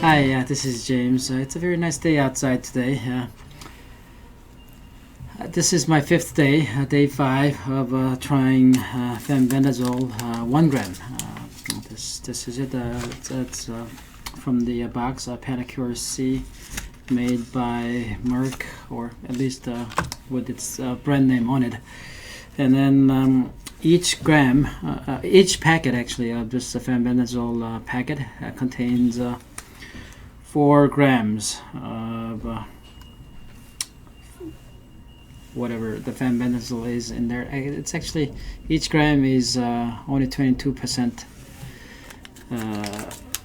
Hi, this is James. It's a very nice day outside today. This is my fifth day, day 5 of trying Fenbendazole 1 gram. This is it. It's from the box Panacur-C, made by Merck, or at least with its brand name on it. And then each packet actually of this Fenbendazole packet contains 4 grams of whatever the Fenbendazole is in there. It's actually, each gram is only 22%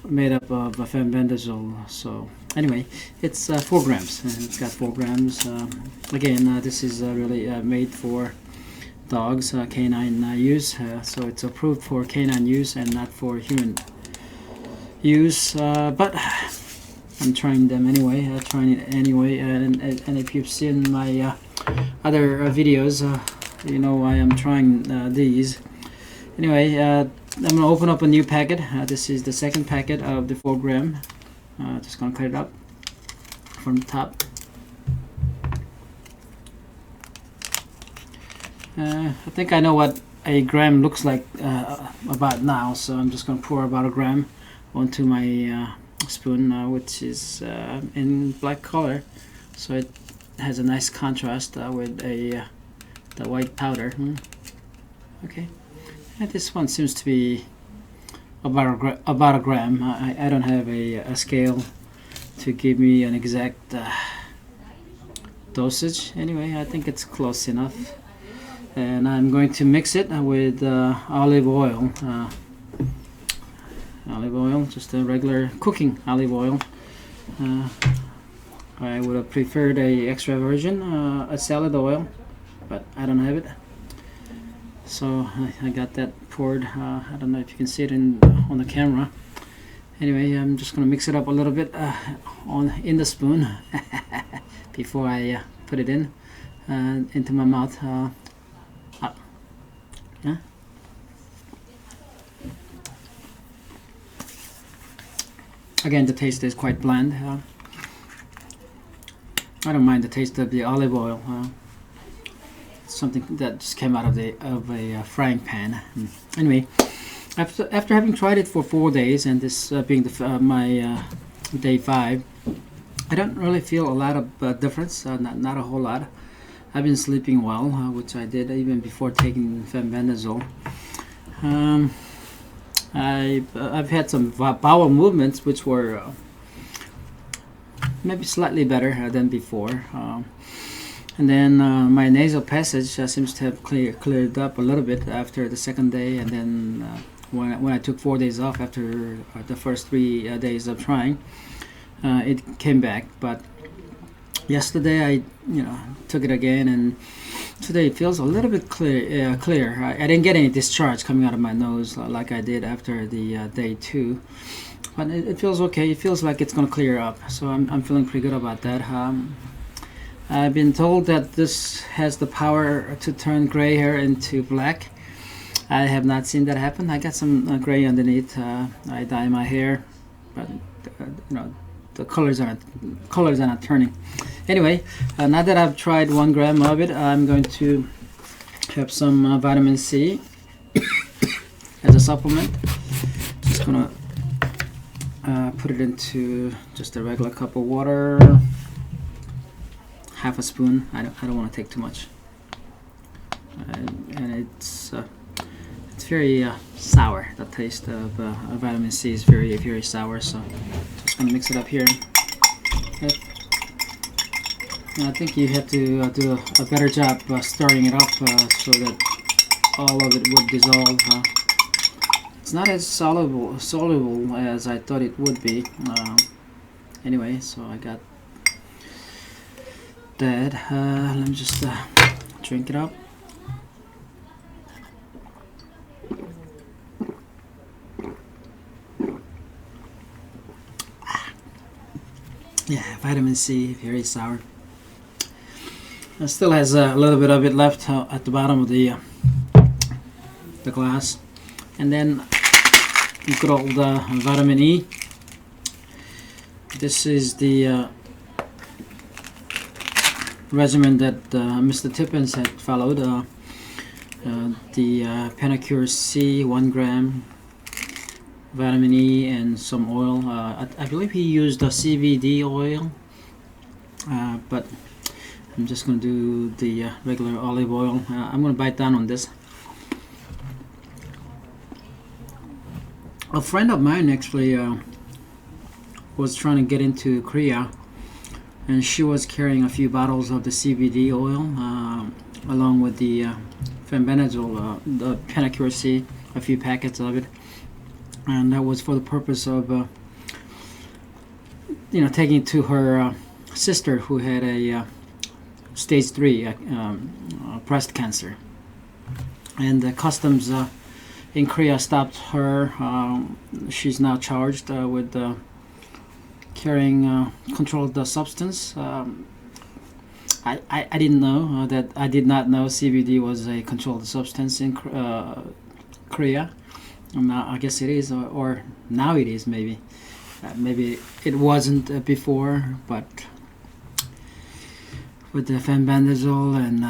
made up of Fenbendazole. So anyway, it's 4 grams. It's got 4 grams. Again, this is really made for dogs, canine use. So it's approved for canine use and not for human use. But I'm trying them anyway. And if you've seen my other videos, you know why I'm trying these. Anyway, I'm gonna open up a new packet. This is the second packet of the 4 gram. Just gonna cut it up from the top. I think I know what a gram looks like about now, so I'm just gonna pour about a gram onto my spoon, which is in black color, so it has a nice contrast with the white powder. Okay, and this one seems to be about a gram. I don't have a scale to give me an exact dosage. Anyway, I think it's close enough, and I'm going to mix it with olive oil. Just a regular cooking olive oil. I would have preferred a extra virgin, a salad oil, but I don't have it. So I got that poured. I don't know if you can see it on the camera. Anyway, I'm just gonna mix it up a little bit in the spoon before I put it into my mouth. Yeah. Again, the taste is quite bland. I don't mind the taste of the olive oil. Something that just came out of a frying pan. Anyway, after having tried it for 4 days, and this being my day 5, I don't really feel a lot of difference. Not a whole lot. I've been sleeping well, which I did even before taking Fenbendazole. I've had some bowel movements which were maybe slightly better than before, and then my nasal passage seems to have cleared up a little bit after the second day, and then when I took 4 days off after the first 3 days of trying, it came back. But yesterday I took it again, and today it feels a little bit clear. I didn't get any discharge coming out of my nose like I did after the day 2, but it feels okay. It feels like it's going to clear up, so I'm feeling pretty good about that. I've been told that this has the power to turn gray hair into black. I have not seen that happen. I got some gray underneath. I dye my hair, but the colors are not turning. Anyway, now that I've tried 1 gram of it, I'm going to have some vitamin C as a supplement. Just gonna put it into just a regular cup of water, half a spoon. I don't want to take too much, and it's very sour. The taste of vitamin C is very sour. So just gonna mix it up here. I think you have to do a better job stirring it up so that all of it would dissolve. It's not as soluble as I thought it would be. Anyway, so I got that. Let me just drink it up. Yeah, vitamin C, very sour. It still has a little bit of it left at the bottom of the glass. And then good old vitamin E. This is the regimen that Mr. Tippins had followed. The Panacur-C, 1 gram, vitamin E, and some oil. I believe he used the CBD oil, but I'm just going to do the regular olive oil. I'm going to bite down on this. A friend of mine actually was trying to get into Korea, and she was carrying a few bottles of the CBD oil along with the Fenbendazole, the Panacur-C, a few packets of it, and that was for the purpose of taking it to her sister who had a stage 3 breast cancer, and the customs in Korea stopped her. She's now charged with carrying controlled substance. I didn't know that. I did not know CBD was a controlled substance in Korea. Now I guess it is, or now it is. Maybe it wasn't before, but with the Fenbendazole and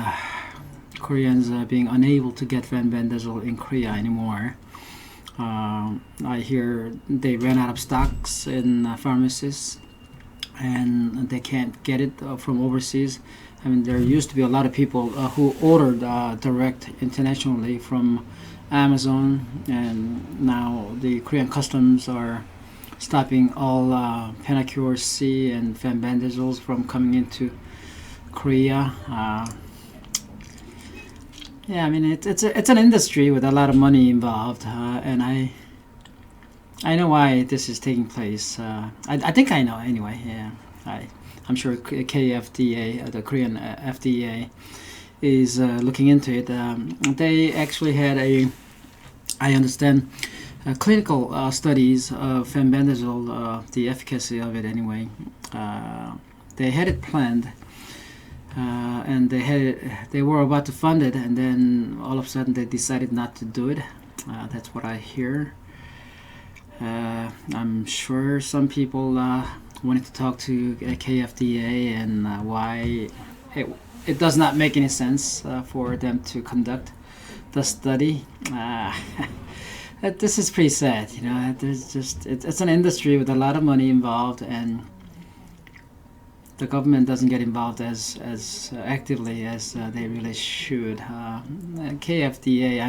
Koreans being unable to get Fenbendazole in Korea anymore. I hear they ran out of stocks in pharmacies, and they can't get it from overseas. I mean, there used to be a lot of people who ordered direct internationally from Amazon, and now the Korean customs are stopping all Panacur-C and Fenbendazoles from coming into Korea. Yeah, I mean it's an industry with a lot of money involved, and I know why this is taking place. I think I know anyway. Yeah, I'm sure KFDA, the Korean FDA, is looking into it. They actually had I understand, clinical studies of Fenbendazole, the efficacy of it anyway. They had it planned. And they were about to fund it, and then all of a sudden they decided not to do it. That's what I hear. I'm sure some people wanted to talk to KFDA and why it does not make any sense for them to conduct the study. This is pretty sad, There's just it's an industry with a lot of money involved, and the government doesn't get involved as actively as they really should. KFDA,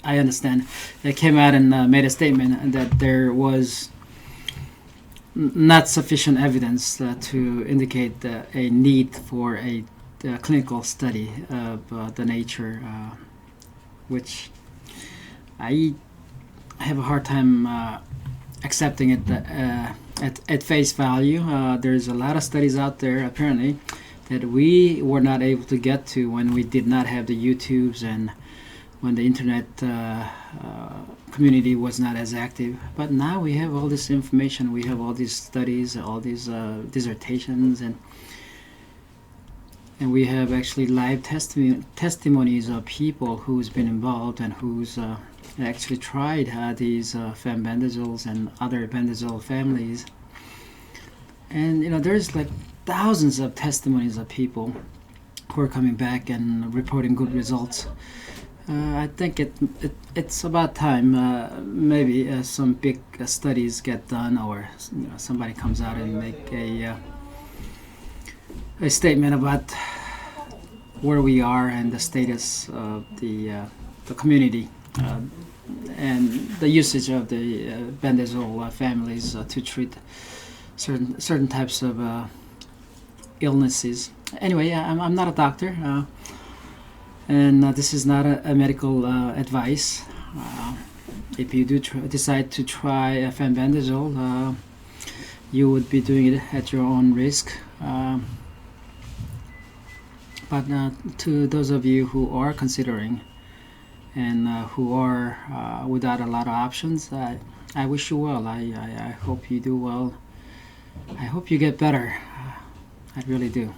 I understand, they came out and made a statement that there was not sufficient evidence to indicate a need for a clinical study of the nature, which I have a hard time accepting it at face value. There's a lot of studies out there apparently that we were not able to get to when we did not have the YouTubes and when the internet community was not as active. But now we have all this information, we have all these studies, all these dissertations, and we have actually live testimonies of people who's been involved and who's actually tried these Fenbendazoles and other bendazole families. And there's like thousands of testimonies of people who are coming back and reporting good results. I think it's about time maybe some big studies get done, or somebody comes out and make a statement about where we are and the status of the community. And the usage of the bendazole families to treat certain types of illnesses. Anyway, I'm not a doctor, and this is not a medical advice. If you do decide to try Fenbendazole, you would be doing it at your own risk. But to those of you who are considering and who are without a lot of options, I wish you well. I hope you do well. I hope you get better. I really do.